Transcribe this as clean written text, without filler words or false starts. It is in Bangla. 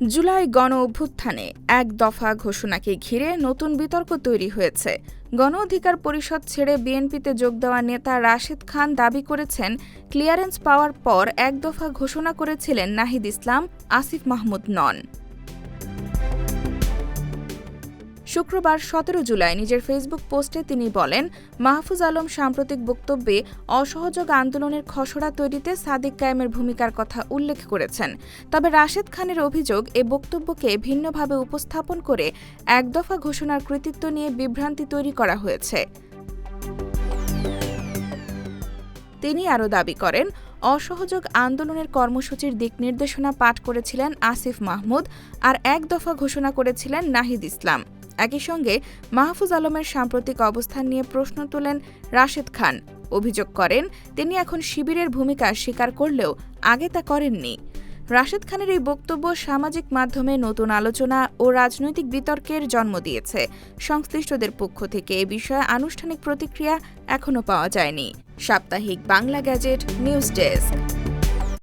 জুলাই গণ অভ্যুত্থানে এক দফা ঘোষণাকে ঘিরে নতুন বিতর্ক তৈরি হয়েছে। গণ অধিকার পরিষদ ছেড়ে বিএনপিতে যোগ দেওয়া নেতা রাশেদ খান দাবি করেছেন, ক্লিয়ারেন্স পাওয়ার পর এক দফা ঘোষণা করেছিলেন নাহিদ ইসলাম, আসিফ মাহমুদ নন। শুক্রবার ১৭ জুলাই নিজের ফেসবুক পোস্টে তিনি বলেন, মাহফুজ আলম সাম্প্রতিক বক্তব্যে অসহযোগ আন্দোলনের খসড়া তৈরিতে সাদিক কায়েমের ভূমিকার কথা উল্লেখ করেছেন। তবে রাশেদ খানের অভিযোগ, এ বক্তব্যকে ভিন্নভাবে উপস্থাপন করে এক দফা ঘোষণার কৃতিত্ব নিয়ে বিভ্রান্তি তৈরি করা হয়েছে। তিনি আরও দাবি করেন, অসহযোগ আন্দোলনের কর্মসূচির দিক নির্দেশনা পাঠ করেছিলেন আসিফ মাহমুদ, আর এক দফা ঘোষণা করেছিলেন নাহিদ ইসলাম। একই সঙ্গে মাহফুজ আলমের সাম্প্রতিক অবস্থান নিয়ে প্রশ্ন তোলেন রাশেদ খান। অভিযোগ করেন, তিনি এখন শিবিরের ভূমিকা স্বীকার করলেও আগে তা করেননি। রাশেদ খানের এই বক্তব্য সামাজিক মাধ্যমে নতুন আলোচনা ও রাজনৈতিক বিতর্কের জন্ম দিয়েছে। সংশ্লিষ্টদের পক্ষ থেকে এ বিষয়ে আনুষ্ঠানিক প্রতিক্রিয়া এখনো পাওয়া যায়নি। সাপ্তাহিক বাংলা গ্যাজেট নিউজ ডেস্ক।